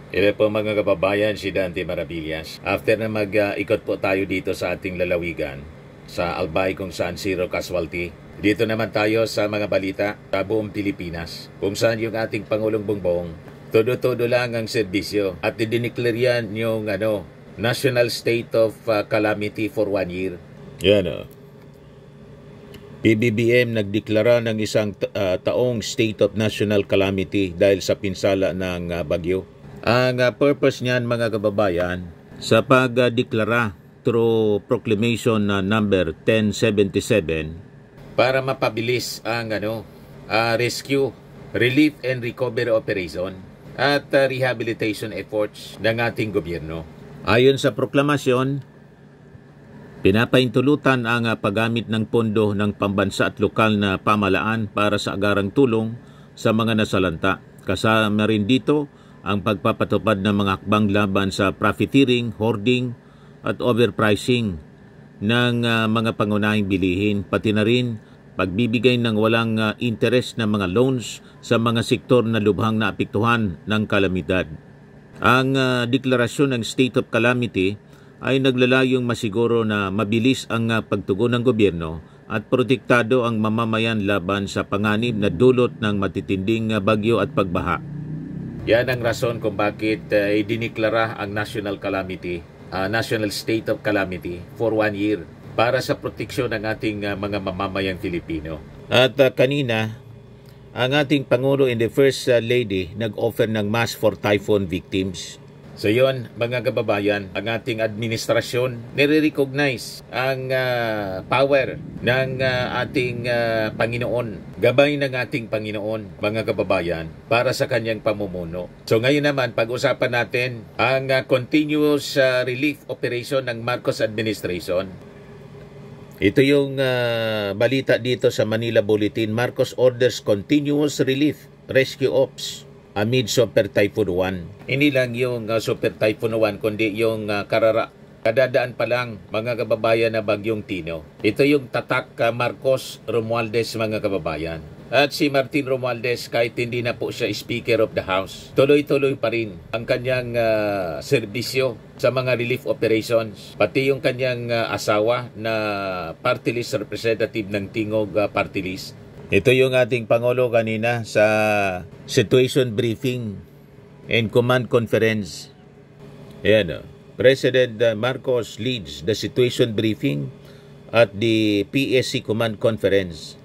Ito po mga kababayan, si Dante Maravillas. After na mag-ikot po tayo dito sa ating lalawigan, sa Albay kung saan zero casualty, dito naman tayo sa mga balita sa buong Pilipinas, kung saan yung ating Pangulong Bongbong, todo-todo lang ang serbisyo at idineclare yan yung National State of Calamity for 1 year. Yan PBBM nagdeklara ng isang taong State of National Calamity dahil sa pinsala ng bagyo. Ang purpose niyan mga kababayan sa pagdeklara through proclamation number 1077 para mapabilis ang rescue, relief and recovery operation at rehabilitation efforts ng ating gobyerno. Ayon sa proklamasyon, pinapaintulutan ang paggamit ng pondo ng pambansa at lokal na pamahalaan para sa agarang tulong sa mga nasalanta. Kasama rin dito ang pagpapatupad ng mga hakbang laban sa profiteering, hoarding at overpricing ng mga pangunahing bilihin, pati na rin pagbibigay ng walang interest na mga loans sa mga sektor na lubhang naapektuhan ng kalamidad. Ang deklarasyon ng State of Calamity ay naglalayong masiguro na mabilis ang pagtugon ng gobyerno at protektado ang mamamayan laban sa panganib na dulot ng matitinding bagyo at pagbaha. Yan ang rason kung bakit idineklara ang National Calamity, National State of Calamity for 1 year para sa proteksyon ng ating mga mamamayang Filipino. At kanina, ang ating Pangulo and the First Lady nag-offer ng mask for typhoon victims. So yun, mga kababayan, ang ating administrasyon nire-recognize ang power ng ating Panginoon, gabay ng ating Panginoon, mga kababayan, para sa kanyang pamumuno. So ngayon naman, pag-usapan natin ang continuous relief operation ng Marcos administration. Ito yung balita dito sa Manila Bulletin. Marcos orders continuous relief rescue ops amid Super Typhoon 1. Hindi lang yung Super Typhoon 1, kundi yung kadadaan pa lang mga kababayan na bagyong Tino. Ito yung tatak Marcos Romualdez mga kababayan. At si Martin Romualdez, kahit hindi na po siya Speaker of the House, tuloy-tuloy pa rin ang kanyang serbisyo sa mga relief operations. Pati yung kanyang asawa na party list representative ng Tingog Party List. Ito yung ating Pangulo kanina sa situation briefing and command conference. Ayan, President Marcos leads the situation briefing at the PSC command conference.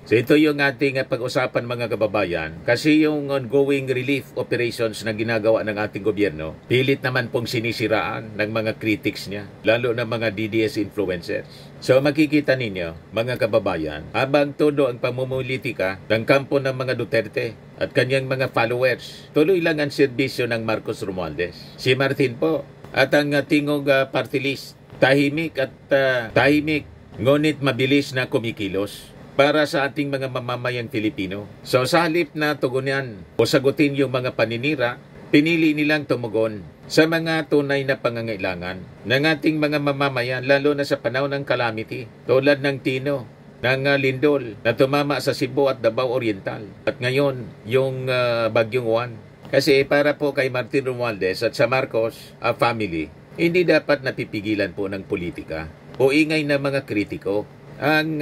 So ito yung ating pag-usapan mga kababayan, kasi yung ongoing relief operations na ginagawa ng ating gobyerno, pilit naman pong sinisiraan ng mga critics niya, lalo na mga DDS influencers. So makikita ninyo mga kababayan, habang todo ang pamumulitika ng kampo ng mga Duterte at kanyang mga followers, tuloy lang ang serbisyo ng Marcos Romualdez. Si Martin po at ang Tingog Party List, tahimik at tahimik, ngunit mabilis na kumikilos para sa ating mga mamamayang Filipino. So sa halip na tugunan o sagutin yung mga paninira, pinili nilang tumugon sa mga tunay na pangangailangan ng ating mga mamamayan, lalo na sa panahon ng calamity tulad ng Tino, ng Lindol na tumama sa Cebu at Davao Oriental. At ngayon, yung bagyong Juan. Kasi para po kay Martin Romualdez at sa Marcos family, hindi dapat napipigilan po ng politika o ingay ng mga kritiko ang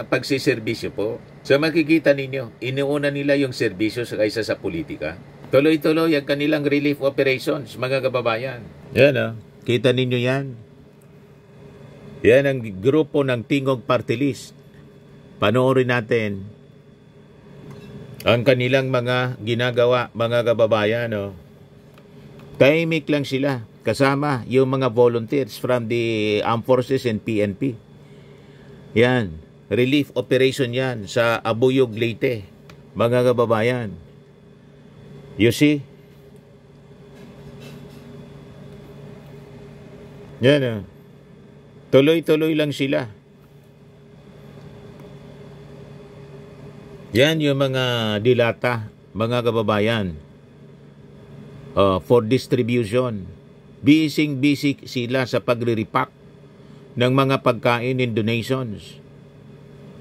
pagsiservisyo po. So makikita ninyo, inuuna nila yung serbisyo kaysa sa politika. Tuloy-tuloy ang kanilang relief operations, mga kababayan. Yan kita ninyo yan. Yan ang grupo ng Tingog Party List. Panoorin natin ang kanilang mga ginagawa, mga kababayan. Tahimik lang sila, kasama yung mga volunteers from the Armed Forces and PNP. Yan, relief operation yan sa Abuyog, Leyte, mga kababayan. You see? Yan tuloy-tuloy lang sila. Yan yung mga dilata, mga kababayan, for distribution. Busy sila sa pagre-repack ng mga pagkain and donations.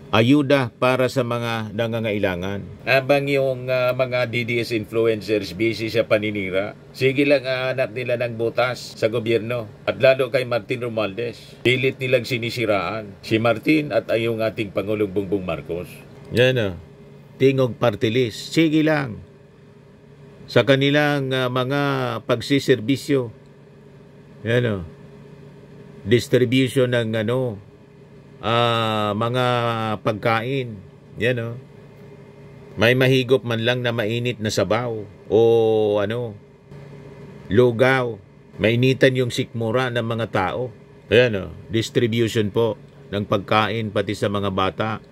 ayuda para sa mga nangangailangan. Abang yung mga DDS influencers busy sa paninira, sige lang hanap nila ng butas sa gobyerno. At lalo kay Martin Romualdez, pilit nilang sinisiraan si Martin at yung ating Pangulong Bongbong Marcos. Yan o, tingog party list. Sige lang sa kanilang mga pagsiservisyo. Yan o, distribution ng mga pagkain. Yan o. May mahigop man lang na mainit na sabaw o lugaw. Mainitan yung sikmura ng mga tao. Yan o. Distribution po ng pagkain pati sa mga bata.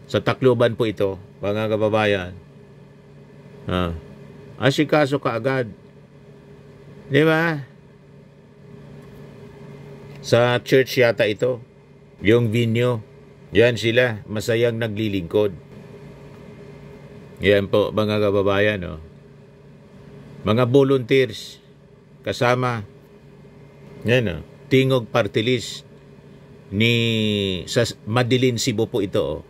Sa Tacloban po ito, mga kababayan. Asikaso ka agad. Di ba? Sa church yata ito. Yung vinyo, yan sila, masayang naglilingkod. Yan po, mga kababayan, no? Mga volunteers, kasama, yan, no? Tingog party list sa Madilim Cebu po ito,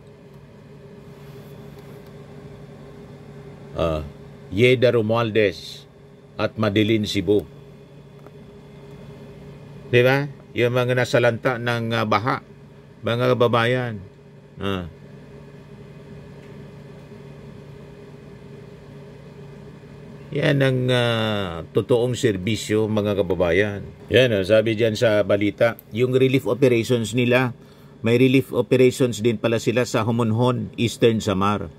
Yeda Romualdez at Madilim Cebu. Di ba? Yung mga nasalanta ng baha. Mga kababayan, yan ang totoong serbisyo, mga kababayan. Yan, sabi dyan sa balita, yung relief operations nila, may relief operations din pala sila sa Homonhon, Eastern Samar.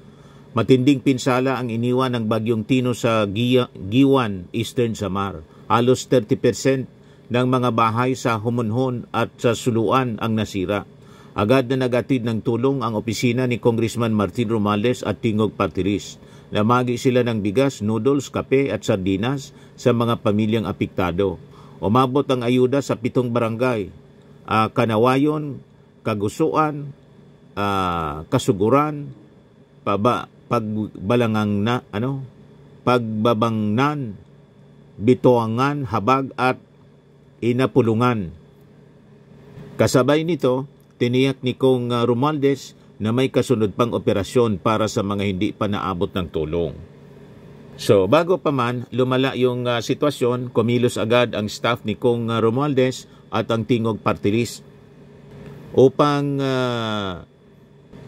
Matinding pinsala ang iniwan ng Bagyong Tino sa Giwan, Eastern Samar. Halos 30% ng mga bahay sa Homonhon at sa Suluan ang nasira. Agad na nagatid ng tulong ang opisina ni Congressman Martin Romualdez at Tingog Party List. Namagi sila ng bigas, noodles, kape at sardinas sa mga pamilyang apektado. Umabot ang ayuda sa 7 barangay, Kanawayon, Kagusuan, Kasuguran, Pagbabangnan, Bituangan, Habag at Inapulungan. Kasabay nito, tiniyak ni Kong Romualdez na may kasunod pang operasyon para sa mga hindi pa naabot ng tulong. So, bago pa man lumala yung sitwasyon, kumilos agad ang staff ni Kong Romualdez at ang Tingog Party List upang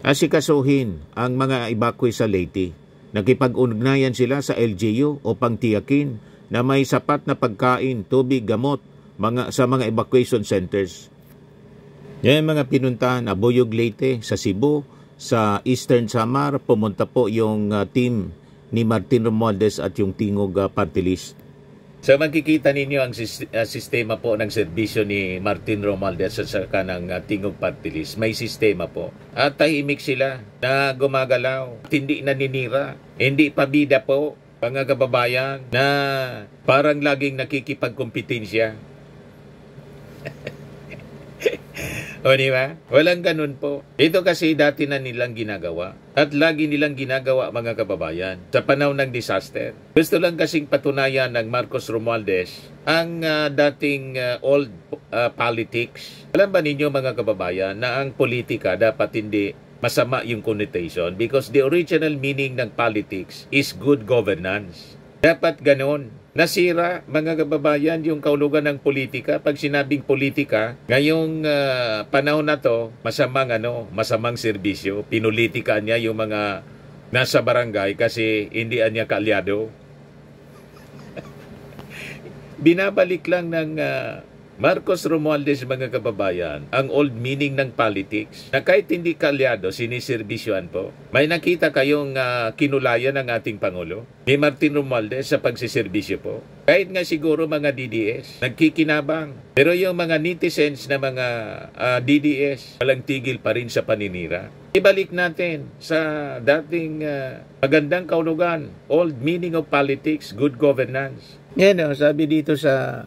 asikasuhin ang mga evacuee sa Leyte. Nakipag-ugnayan sila sa LGU upang tiyakin na may sapat na pagkain, tubig, gamot sa mga evacuation centers. Yan mga pinuntahan, Abuyog, Leyte, sa Cebu, sa Eastern Samar, pumunta po yung team ni Martin Romualdez at yung Tingog Party List. So makikita ninyo ang sistema po ng serbisyo ni Martin Romualdez at saka ng Tingog Party List. May sistema po. At tahimik sila na gumagalaw, hindi naninira, hindi pabida po, mga kababayan, na parang laging nakikipagkompetensya. O diba? Walang ganun po. Ito kasi dati na nilang ginagawa. At lagi nilang ginagawa, mga kababayan, sa panahon ng disaster. Gusto lang kasing patunayan ng Marcos Romualdez ang dating old politics. Alam ba ninyo, mga kababayan, na ang politika dapat hindi masama yung connotation because the original meaning ng politics is good governance. Dapat ganun. Nasira, mga kababayan, yung kaulugan ng politika. Pag sinabing politika, ngayong panahon na to, masamang serbisyo. Pinulitika niya yung mga nasa barangay kasi hindi niya kaalyado. Binabalik lang ng Marcos Romualdez, mga kababayan, ang old meaning ng politics na kahit hindi kaalyado, siniservisyoan po. May nakita kayong kinulayan ng ating Pangulo ni Martin Romualdez sa pagsiservisyo po. Kahit nga siguro mga DDS, nagkikinabang. Pero yung mga netizens na mga DDS, walang tigil pa rin sa paninira. Ibalik natin sa dating magandang kaulugan, old meaning of politics, good governance. Yan sabi dito sa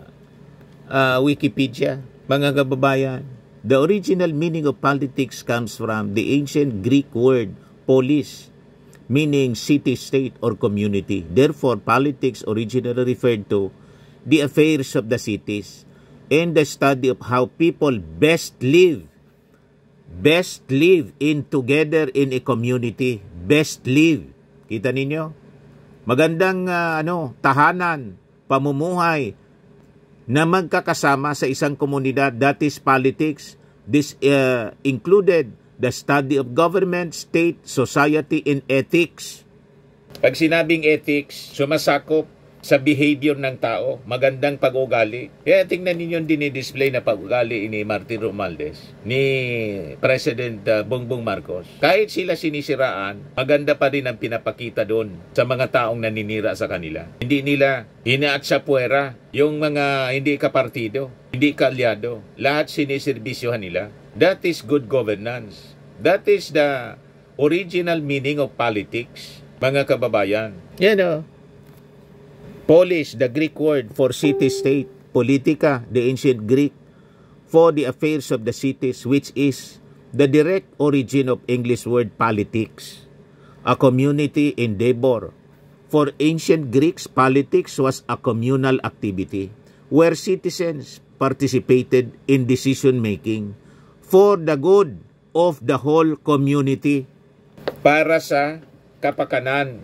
Wikipedia, mga kababayan, the original meaning of politics comes from the ancient Greek word polis, meaning city-state or community. Therefore, politics originally referred to the affairs of the cities and the study of how people best live best live in together in a community. Best live. Kita ninyo? Magandang tahanan, pamumuhay na magkakasama sa isang komunidad. That is politics. This included the study of government, state, society, and ethics. Pag sinabing ethics, sumasakop sa behavior ng tao, magandang pag-ugali. Kaya tingnan ninyo dinidisplay na pag-ugali ni Martin Romualdez, ni President Bongbong Marcos. Kahit sila sinisiraan, maganda pa rin ang pinapakita doon sa mga taong naninira sa kanila. Hindi nila hinaatsapuera yung mga hindi kapartido, hindi kaalyado. Lahat siniservisyohan nila. That is good governance. That is the original meaning of politics, mga kababayan. Polis, the Greek word for city-state. Politika, the ancient Greek, for the affairs of the cities, which is the direct origin of English word politics. A community endeavor. For ancient Greeks, politics was a communal activity where citizens participated in decision-making for the good of the whole community. Para sa kapakanan,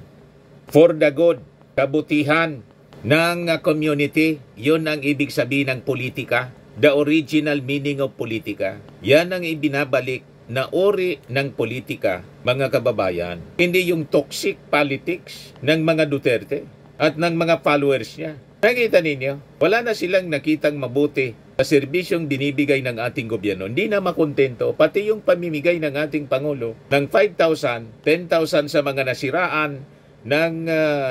for the good, kabutihan ng community, yun ang ibig sabihin ng politika. The original meaning of politika. Yan ang ibinabalik na uri ng politika, mga kababayan. Hindi yung toxic politics ng mga Duterte at ng mga followers niya. Nakita ninyo, wala na silang nakitang mabuti sa serbisyong binibigay ng ating gobyerno. Hindi na makontento, pati yung pamimigay ng ating Pangulo ng 5,000, 10,000 sa mga nasiraan ng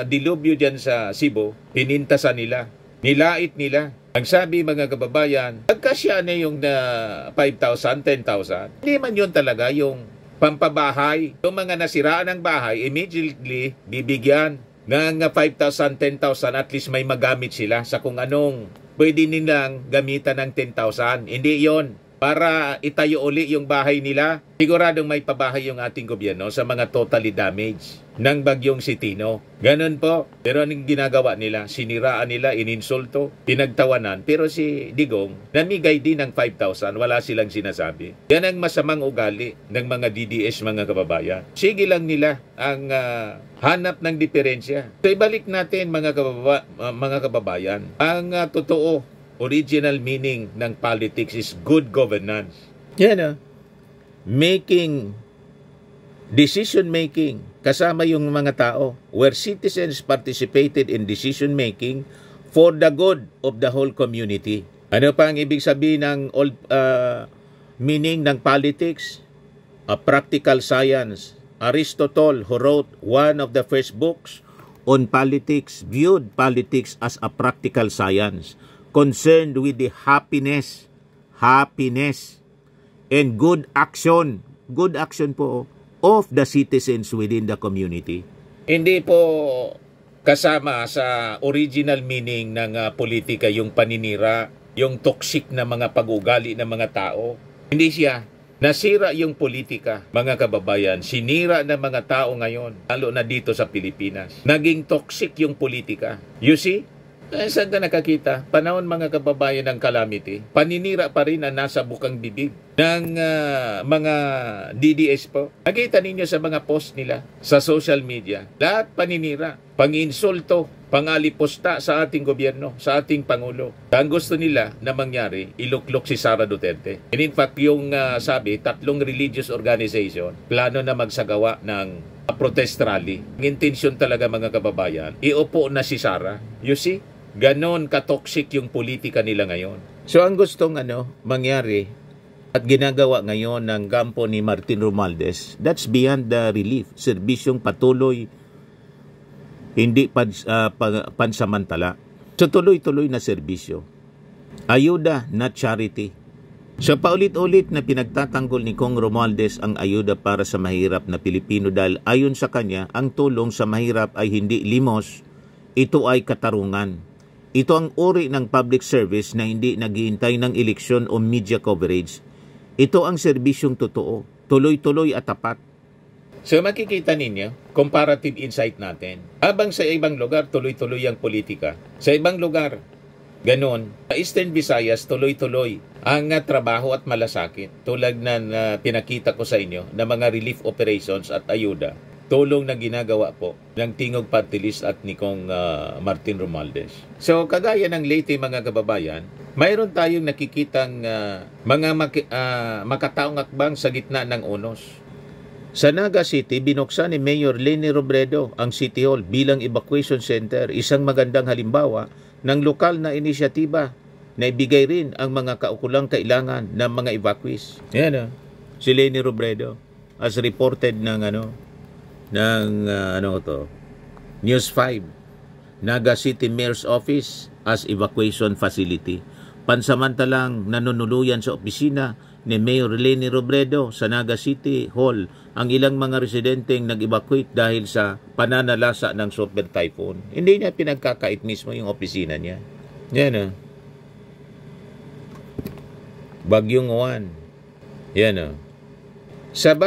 dilubyo dyan sa Cebu, pinintasan nila, nilait nila. Ang sabi mga kababayan, pagkasya na yung 5,000, 10,000, hindi man yun talaga yung pampabahay. Yung mga nasiraan ng bahay, immediately bibigyan ng 5,000, 10,000, at least may magamit sila sa kung anong pwede nilang gamitan ng 10,000. Hindi yon para itayo uli yung bahay nila. Siguradong may pabahay yung ating gobyerno sa mga totally damaged ng bagyong Sitino. Ganun po. Pero anong ginagawa nila? Siniraan nila, ininsulto, pinagtawanan. Pero si Digong, namigay din ng 5,000. Wala silang sinasabi. Yan ang masamang ugali ng mga DDS, mga kababayan. Sige lang nila ang hanap ng diferensya. So ibalik natin mga kababayan. Ang totoo, original meaning ng politics is good governance. Decision making kasama yung mga tao where citizens participated in decision making for the good of the whole community. Ano pa ang ibig sabihin ng meaning ng politics? A practical science. Aristotle, who wrote one of the first books on politics, viewed politics as a practical science concerned with the happiness and good action po of the citizens within the community. Hindi po kasama sa original meaning ng politika yung paninira, yung toxic na mga pag-ugali ng mga tao. Hindi siya. Nasira yung politika, mga kababayan. Sinira ng mga tao ngayon, lalo na dito sa Pilipinas. Naging toxic yung politika. You see? Saan ka nakakita? Panahon mga kababayan ng calamity, paninira pa rin ang nasa bukang bibig ng mga DDS po. Nakita ninyo sa mga post nila sa social media. Lahat paninira, pang-insulto, pang-aliposta sa ating gobyerno, sa ating Pangulo. Ang gusto nila na mangyari, iluklok si Sara Duterte. And in fact, yung sabi, 3 religious organization, plano na magsagawa ng protest rally. Ang intensyon talaga mga kababayan, iupo na si Sara. You see? Ganon ka-toxic yung politika nila ngayon. So ang gustong mangyari at ginagawa ngayon ng kampo ni Martin Romualdez, that's beyond the relief. Serbisyong patuloy, hindi pansamantala. So tuloy-tuloy na serbisyo. Ayuda, not charity. So paulit-ulit na pinagtatanggol ni Kong Romualdez ang ayuda para sa mahirap na Pilipino dahil ayon sa kanya, ang tulong sa mahirap ay hindi limos, ito ay katarungan. Ito ang uri ng public service na hindi naghihintay ng eleksyon o media coverage. Ito ang serbisyong totoo, tuloy-tuloy at tapat. So makikita ninyo, comparative insight natin. Habang sa ibang lugar, tuloy-tuloy ang politika. Sa ibang lugar, Ganon. Sa Eastern Visayas, tuloy-tuloy ang trabaho at malasakit. Tulad na pinakita ko sa inyo na mga relief operations at ayuda. Tulong na ginagawa po ng Tingog Party List at ni Kong Martin Romualdez. So, kagaya ng Leyte mga kababayan, mayroon tayong nakikitang mga makataong akbang sa gitna ng unos. Sa Naga City, binuksan ni Mayor Leni Robredo ang City Hall bilang evacuation center, isang magandang halimbawa ng lokal na inisyatiba na ibigay rin ang mga kaukulang kailangan ng mga evacuees. Yan si Leni Robredo as reported ng News 5. Naga City Mayor's Office as evacuation facility. Pansamantalang nanunuluyan sa opisina ni Mayor Leni Robredo sa Naga City Hall ang ilang mga residenteng nag-evacuate dahil sa pananalasa ng super typhoon. Hindi niya pinagkakait mismo yung opisina niya. Yan Bagyong Juan. Yan Sa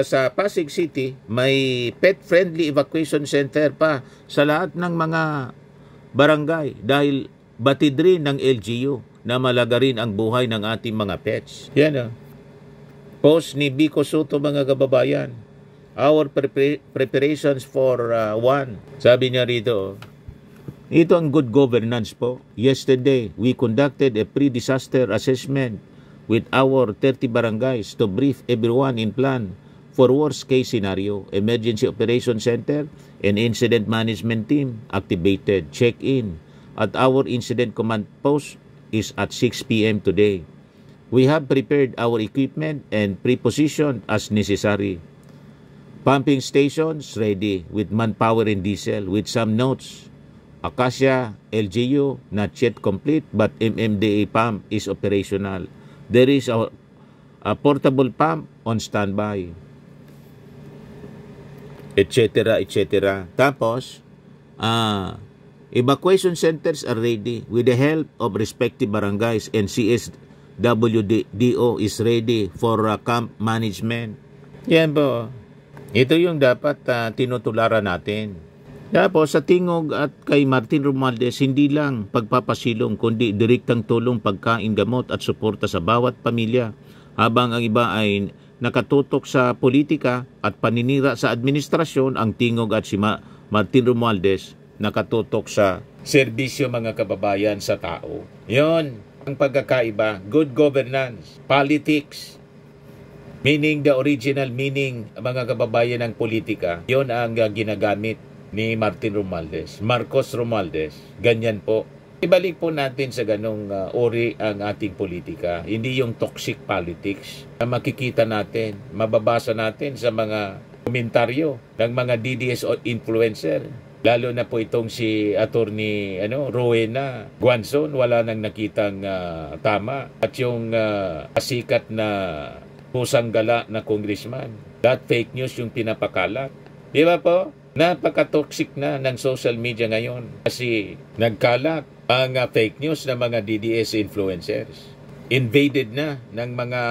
sa Pasig City, may pet-friendly evacuation center pa sa lahat ng mga barangay dahil batid rin ng LGU na malagarin ang buhay ng ating mga pets. Yan Post ni Bico Soto mga kababayan. Our preparations for one. Sabi niya rito, ito ang good governance po. Yesterday, we conducted a pre-disaster assessment with our 30 barangays to brief everyone in plan for worst case scenario. Emergency Operation Center and Incident Management Team activated. Check-in at our incident command post is at 6 p.m. today. We have prepared our equipment and pre-positioned as necessary. Pumping stations ready with manpower and diesel with some notes. Acacia LGU not yet complete but MMDA pump is operational. There is a portable pump on standby. Etc. etc. Tapos, evacuation centers are ready with the help of respective barangays and CSWDO is ready for camp management. Yan po. Ito yung dapat tinutularan natin. Tapos sa Tingog at kay Martin Romualdez, hindi lang pagpapasilong kundi direktang tulong, pagkain, gamot at suporta sa bawat pamilya. Habang ang iba ay nakatutok sa politika at paninira sa administrasyon, ang Tingog at si Martin Romualdez nakatutok sa serbisyo mga kababayan sa tao. Yon ang pagkakaiba. Good governance, politics, meaning the original meaning mga kababayan ng politika. Yon ang ginagamit ni Martin Romualdez, Marcos Romualdez. Ganyan po. Ibalik po natin sa ganong uri ang ating politika. Hindi yung toxic politics na makikita natin, mababasa natin sa mga komentaryo ng mga DDS o influencer. Lalo na po itong si Attorney Rowena Guanzon, wala nang nakitang tama. At yung asikat na pusang gala na congressman, that fake news yung pinapakalat. Di ba po? Napaka-toxic na ng social media ngayon kasi nagkalat ang fake news ng mga DDS influencers. Invaded na ng mga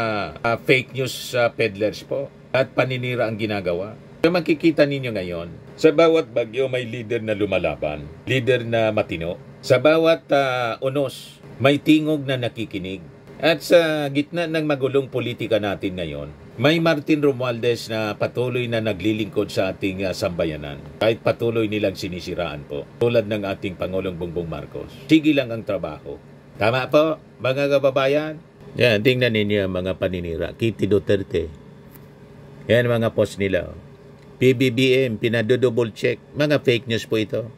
fake news peddlers po at paninira ang ginagawa. So makikita ninyo ngayon, sa bawat bagyo may leader na lumalaban, leader na matino. Sa bawat unos, may tingog na nakikinig. At sa gitna ng magulong politika natin ngayon, may Martin Romualdez na patuloy na naglilingkod sa ating sambayanan. Kahit patuloy nilang sinisiraan po, tulad ng ating Pangulong Bongbong Marcos. Sige lang ang trabaho. Tama po, mga kababayan? Yan, tingnan ninyo mga paninira. Kitty Duterte. Yan mga post nila. PBBM, pinadodouble check. Mga fake news po ito.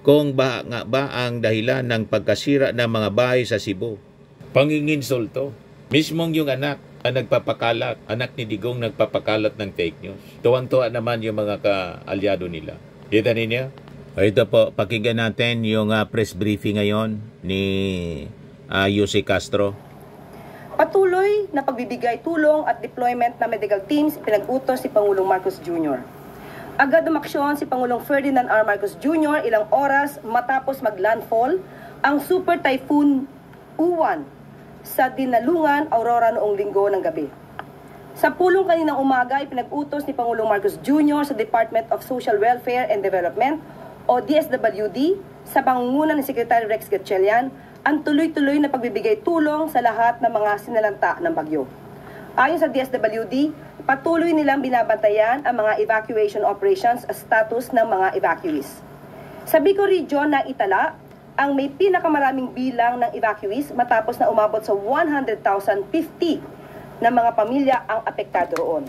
Kung ba ang dahilan ng pagkasira ng mga bahay sa Cebu. Panginginsulto. Mismong yung anak ang nagpapakalat, anak ni Digong nagpapakalat ng fake news. Tuwang-tuwa naman yung mga kaalyado nila. Kita ninyo? Ito po, pakinggan natin yung press briefing ngayon ni Yussi Castro. Patuloy na pagbibigay tulong at deployment na medical teams pinag-utos si Pangulong Marcos Jr. Agad umaksyon si Pangulong Ferdinand R. Marcos Jr. ilang oras matapos maglandfall ang Super Typhoon Uwan sa Dinalungan, Aurora noong Linggo ng gabi. Sa pulong kaninang umaga, ipinag-utos ni Pangulong Marcos Jr. sa Department of Social Welfare and Development o DSWD sa pangunguna ni Secretary Rex Gatchalian ang tuloy-tuloy na pagbibigay tulong sa lahat ng mga sinalanta ng bagyo. Ayon sa DSWD, patuloy nilang binabantayan ang mga evacuation operations at status ng mga evacuees. Sa Bicol Region na itala, ang may pinakamaraming bilang ng evacuees matapos na umabot sa 100,050 na mga pamilya ang apektado roon.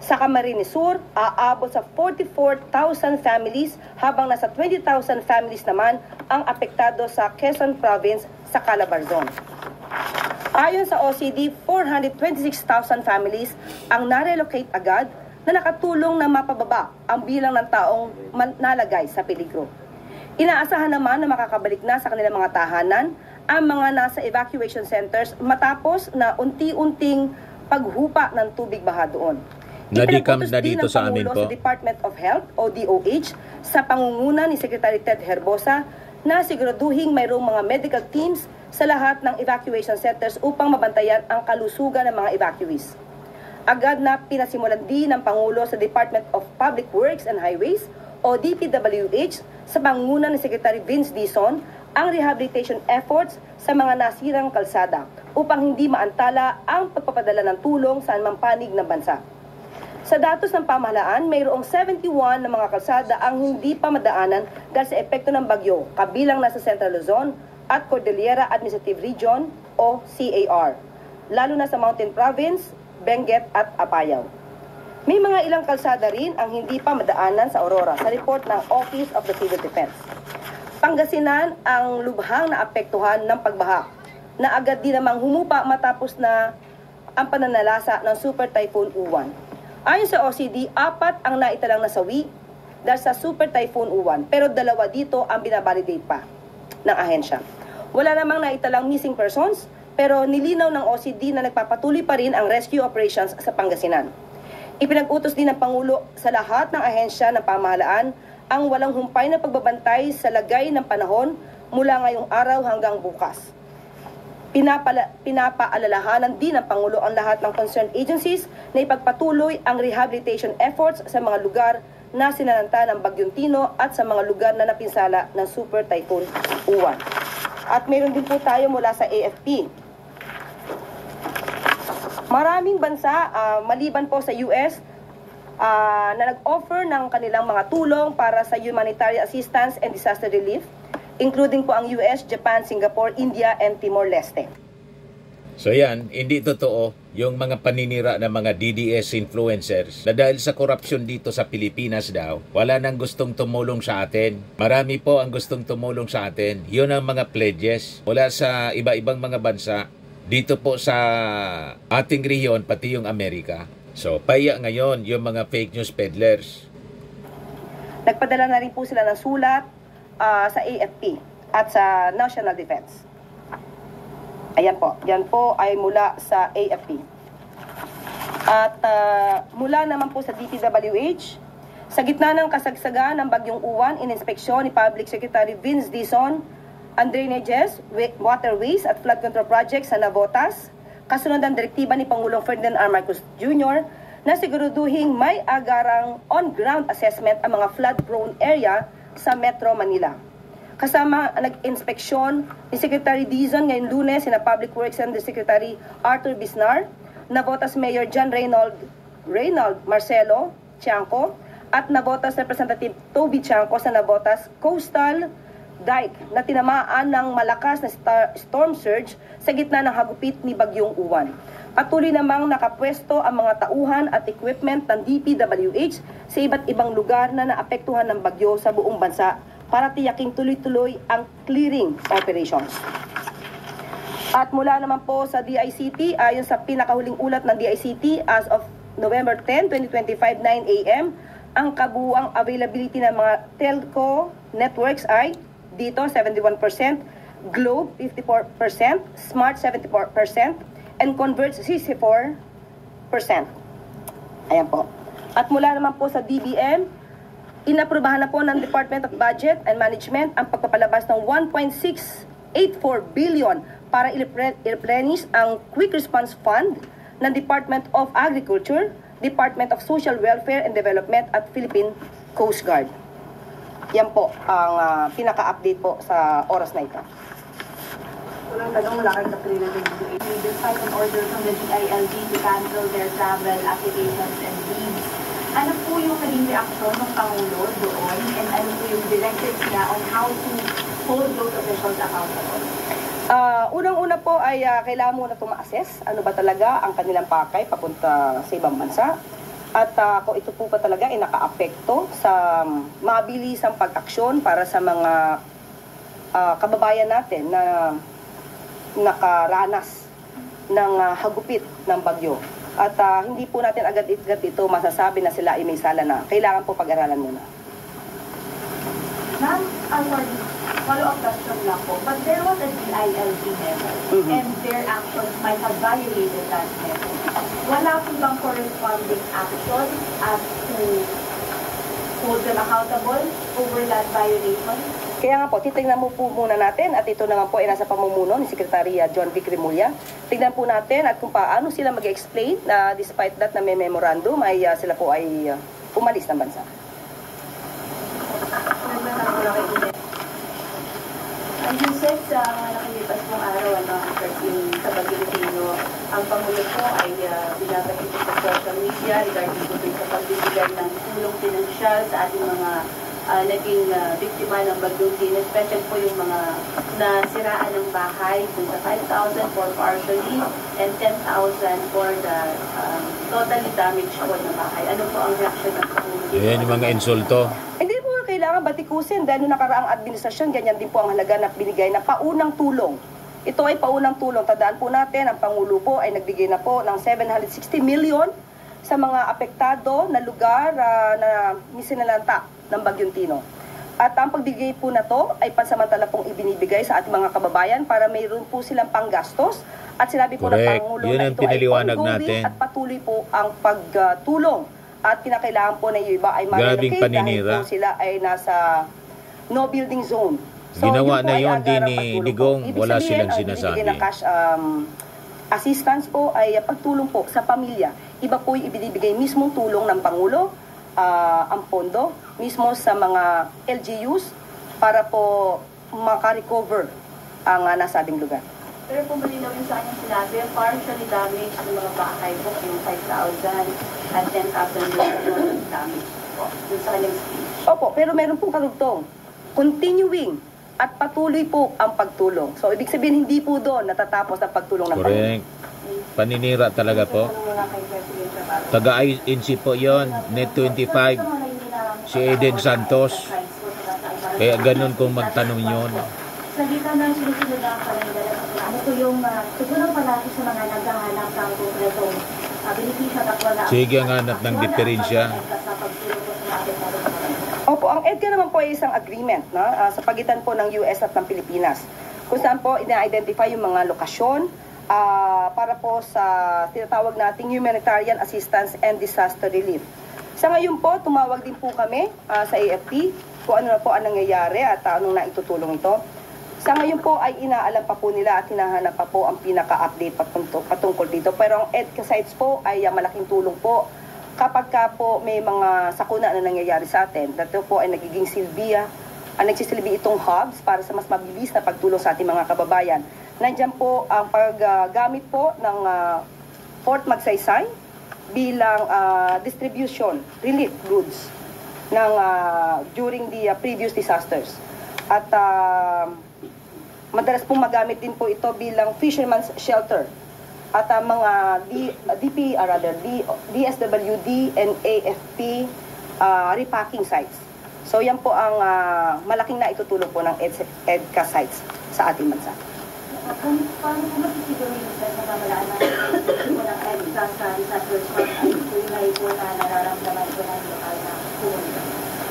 Sa Camarines Sur, aabot sa 44,000 families habang nasa 20,000 families naman ang apektado sa Quezon Province sa Calabarzon. Ayon sa OCD, 426,000 families ang narelocate agad na nakatulong na mapababa ang bilang ng taong nalagay sa peligro. Inaasahan naman na makakabalik na sa kanilang mga tahanan ang mga nasa evacuation centers matapos na unti-unting paghupa ng tubig baha doon. Nadikam na dito sa amin po. Sa Department of Health o DOH sa pangunguna ni Secretary Ted Herbosa na siguraduhin mayroong mga medical teams sa lahat ng evacuation centers upang mabantayan ang kalusugan ng mga evacuees. Agad na pinasimulan din ng Pangulo sa Department of Public Works and Highways o DPWH sa pangunguna ni Secretary Vince Dizon ang rehabilitation efforts sa mga nasirang kalsada upang hindi maantala ang pagpapadala ng tulong sa anumang panig ng bansa. Sa datos ng pamahalaan, mayroong 71 na mga kalsada ang hindi pa madaanan dahil sa epekto ng bagyo, kabilang nasa Central Luzon at Cordillera Administrative Region o CAR, lalo na sa Mountain Province, Benguet at Apayao. May mga ilang kalsada rin ang hindi pa madaanan sa Aurora sa report ng Office of the Civil Defense. Pangasinan ang lubhang naapektuhan ng pagbaha na agad din namang humupa matapos na ang pananalasa ng Super Typhoon Uwan. Ayon sa OCD, 4 ang naitalang nasawi dahil sa Super Typhoon Uwan, pero 2 dito ang binabalidate pa ng ahensya. Wala namang naitalang missing persons, pero nilinaw ng OCD na nagpapatuloy pa rin ang rescue operations sa Pangasinan. Ipinag-utos din ng Pangulo sa lahat ng ahensya ng pamahalaan ang walang humpay na pagbabantay sa lagay ng panahon mula ngayong araw hanggang bukas. Pinapaalalahanan din ng Pangulo ang lahat ng concerned agencies na ipagpatuloy ang rehabilitation efforts sa mga lugar na sinalanta ng Bagyong Tino at sa mga lugar na napinsala ng Super Typhoon Uwan. At meron din po tayo mula sa AFP. Maraming bansa, maliban po sa US, na nag-offer ng kanilang mga tulong para sa humanitarian assistance and disaster relief, including po ang US, Japan, Singapore, India, and Timor-Leste. So yan, hindi totoo yung mga paninira ng mga DDS influencers na dahil sa korupsyon dito sa Pilipinas daw, wala nang gustong tumulong sa atin. Marami po ang gustong tumulong sa atin. Yun ang mga pledges mula sa iba-ibang mga bansa dito po sa ating rehiyon, pati yung Amerika. So, paya ngayon yung mga fake news peddlers. Nagpadala na rin po sila ng sulat sa AFP at sa National Defense. Ayan po, yan po ay mula sa AFP. At mula naman po sa DPWH, sa gitna ng kasagsagan ng Bagyong Uwan, ininspeksyon ni Public Secretary Vince Dizon ang drainages, waterways at flood control projects sa Navotas, kasunod ng direktiba ni Pangulong Ferdinand R. Marcos Jr. na siguraduhin may agarang on-ground assessment ang mga flood-prone area sa Metro Manila. Kasama nag-inspeksyon ni Secretary Dizon ngayong Lunes sina Public Works Secretary Arthur Bisnar, Navotas Mayor John Reynald Marcelo Tiangco at Navotas Representative Toby Tiangco sa Navotas Coastal Dike na tinamaan ng malakas na storm surge sa gitna ng hagupit ni Bagyong Uwan. Patuloy namang nakapwesto ang mga tauhan at equipment ng DPWH sa iba't ibang lugar na naapektuhan ng bagyo sa buong bansa para tiyaking tuloy-tuloy ang clearing operations. At mula naman po sa DICT, ayon sa pinakahuling ulat ng DICT as of November 10, 2025, 9 a.m., ang kabuuang availability ng mga telco networks ay dito 71%, Globe 54%, Smart 74%, and Converge 64%. Ayan po. At mula naman po sa DBM, inaprubahan na po ng Department of Budget and Management ang pagpapalabas ng 1.684 billion para i-replenish ang Quick Response Fund ng Department of Agriculture, Department of Social Welfare and Development at Philippine Coast Guard. Yan po ang pinaka-update po sa oras na ito. Walang tanong, wala kayong Katrina 28. Despite an order from the DILG to cancel their travel applications and leaves, ano po yung naging reaksyon ng Pangulo doon and ano po yung directives niya on how to hold those officials accountable? Unang-una po ay kailangan muna tuma-assess ano ba talaga ang kanilang pakay papunta sa ibang bansa. At kung ito po pa talaga ay naka-apekto sa mabilisang pag-aksyon para sa mga kababayan natin na nakaranas ng hagupit ng bagyo. At hindi po natin agad-agad ito masasabi na sila ay may sala na. Kailangan po pag-aralan muna. Ma'am, sorry, follow-up question lang po. But there was a DILG method and their actions might have violated that method. Wala po bang corresponding action as to hold them accountable over that violation? Kaya nga po, titignan mo po muna natin at ito naman po ay nasa pamumuno ni Secretary John Vic Remulla. Tignan po natin at kung paano sila mag-explain na despite that na may memorandum ay sila po ay umalis ng bansa. Ang usap sa mga nakalipas pong araw, sa Bagilitino, ang Pangulo po ay binabahin sa social media regarding po sa pagbibigay ng tulong pinansyal sa ating mga naging biktima ng Bagyong Tin, especially po yung mga nasiraan ng bahay, kung sa 5,000 for partially and 10,000 for the totally damaged po ng bahay. Ano po ang reaction ng Pangulo? Yan yung mga insulto. Hindi po kailangan batikusin dahil nung nakaraang administrasyon, ganyan din po ang halaga na binigay na paunang tulong. Ito ay paunang tulong. Tandaan po natin, ang Pangulo po ay nagbigay na po ng 760 million sa mga apektado na lugar na misinalanta ng Bagyong Tino. At ang pagbigay po na to ay pansamantala pong ibinibigay sa ating mga kababayan para mayroon po silang panggastos at sinabi po ng Pangulo yun na ang ito ay pinaliwanag ongoing natin. at patuloy po ang pagtulong at kinakailangan po na yung iba ay Grabing ma-relocate dahil paninira. po sila ay nasa no building zone. Ginawa yun po na ay yun din agarang ni pagtulong Digong, po. Ibig wala sabihin, silang ang sinasabi. ibibigay na cash assistance po ay pagtulong po sa pamilya. Iba po yung ibinibigay mismong tulong ng Pangulo, ang pondo, mismo sa mga LGUs para po makarecover ang nasabing lugar. Pero kung malinaw yung sa kanyang sinabi, partially damaged ng mga bahay po, yung 5,000 at 10,000 yung damage po. Yung sa kanyang speech. Opo, pero meron pong karugtong. Continuing at patuloy po ang pagtulong. So, ibig sabihin, hindi po doon natatapos ang pagtulong ng Pangulo. Correct. Paninira talaga po. Taga-INC po yon, Net 25, si Eden Santos. Kaya ganun kung magtanong yun. Sa gitna ng sinusunod na kalendaryo, ano po yung tugunan palagi sa mga naghahanap ng konkretong benepisyo at wala? Sige, ang hanap ng diferensya. Opo, ang EDCA naman po ay isang agreement sa pagitan po ng US at ng Pilipinas. Kung saan po ina-identify yung mga lokasyon para po sa tinatawag nating humanitarian assistance and disaster relief. Sa ngayon po, tumawag din po kami sa AFP kung ano na po ang nangyayari at anong naitutulong ito. Sa ngayon po ay inaalam pa po nila at hinahanap pa po ang pinaka-update patungkol dito. Pero ang EDCA sites po ay malaking tulong po kapag ka po may mga sakuna na nangyayari sa atin. Dito po ay nagiging nagsisilbi itong hubs para sa mas mabilis na pagtulong sa ating mga kababayan. Nandiyan po ang paggamit po ng Fort Magsaysay bilang distribution, relief goods ng, during the previous disasters. At madalas pong magamit din po ito bilang fisherman's shelter at mga DSWD and AFP repacking sites. So yan po ang malaking na itutulong po ng EDCA sites sa ating bansa. Paano po masisiguro yung sa pamalaan ng EDCA sa disaster response ay tunay po na nararamdaman po ng lokal na tulong?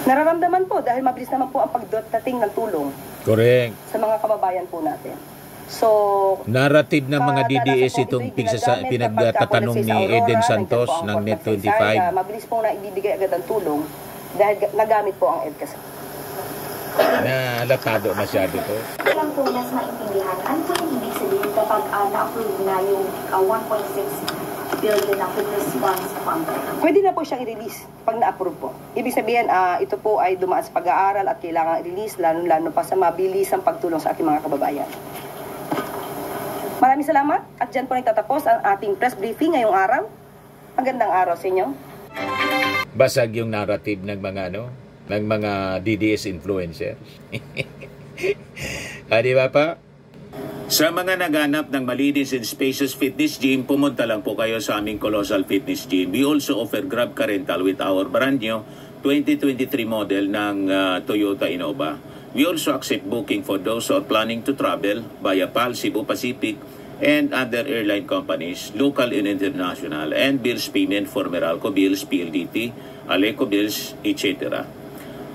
Nararamdaman po dahil mabilis naman po ang pagdating ng tulong. Correct. Sa mga kababayan po natin. So, narrative ng mga DDS itong pinagtatanong ni Eden Santos ng Net 25. Mabilis pong naibibigay agad ang tulong dahil nagamit po ang EDCA. Nalatado masyado to. Kailang po mas maintindihan, ano po yung ibig sabihin kapag na-approve na yung 1.6 build the rapid response fund? Pwede na po siyang i-release pag na-approve po. Ibig sabihin, ito po ay dumaan sa pag-aaral at kailangan i-release, lalo pa sa mabilisang pagtulong sa ating mga kababayan. Maraming salamat at dyan po nagtatapos ang ating press briefing ngayong araw. Magandang araw sa inyo. Basag yung narrative ng mga DDS influencer. Di ba pa? Sa mga naghanap ng malinis and spacious fitness gym, pumunta lang po kayo sa aming Colossal Fitness Gym. We also offer Grab Car Rental with our brand new 2023 model ng Toyota Innova. We also accept booking for those who are planning to travel via PAL, Cebu Pacific, and other airline companies, local and international, and bills payment for Meralco Bills, PLDT, Aleco Bills, etc.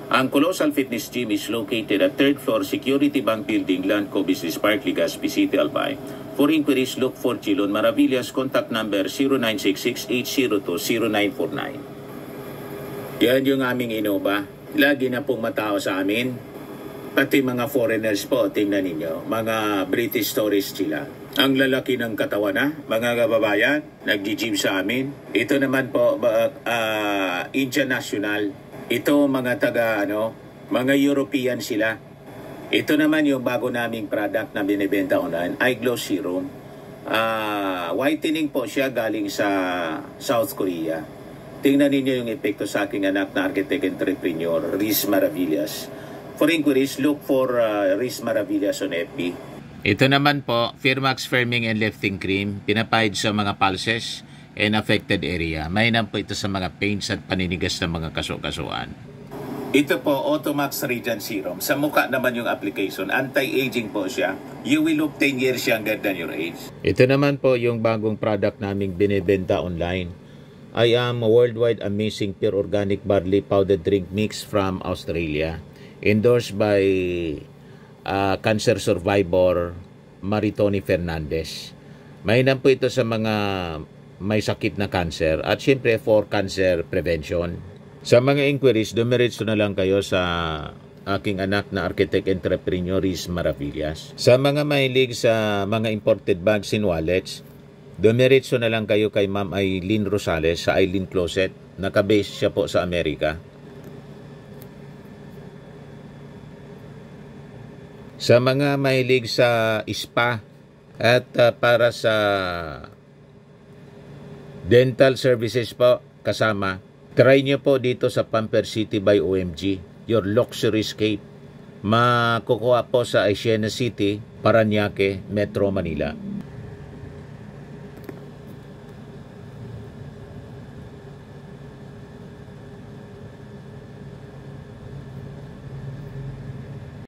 Ang Colossal Fitness Gym is located at 3rd floor Security Bank Building, Landco Business Park, Legazpi City, Albay. For inquiries, look for Chilon Maravillas. Contact number 0966-802-0949. Yan yung aming Innova. Lagi na pong matao sa amin. Pati mga foreigners po, tingnan ninyo. Mga British tourists sila. Ang lalaki ng katawan na, mga kababayan, nag-gym sa amin. Ito naman po, Indian National. Ito mga mga European sila. Ito naman yung bago naming product na binibenta online, Eye Glow Serum. Whitening po siya galing sa South Korea. Tingnan ninyo yung epekto sa aking anak na architect entrepreneur, Riz Maravillas. For inquiries, look for Riz Maravillas on FB. Ito naman po, Firmax Firming and Lifting Cream, pinapahid sa mga pulses and affected area. Mainam po ito sa mga pains at paninigas ng mga kaso-kasuan. Ito po, Automax Radiant Serum. Sa mukha naman yung application. Anti-aging po siya. You will look 10 years younger than your age. Ito naman po yung bagong product naming binibenta online. I am a worldwide amazing pure organic barley powder drink mix from Australia. Endorsed by cancer survivor Maritoni Fernandez. Mainam po ito sa mga may sakit na cancer at syempre for cancer prevention. Sa mga inquiries, dumiretso na lang kayo sa aking anak na architect entrepreneur Riz Maravillas. Sa mga mahilig sa mga imported bags and wallets, dumiretso na lang kayo kay Ma'am Aileen Rosales sa Aileen Closet. Nakabase siya po sa Amerika. Sa mga mahilig sa spa at para sa dental services po kasama, try nyo po dito sa Pamper City by OMG, your luxury escape. Makukuha po sa Asiana City, Parañaque, Metro Manila.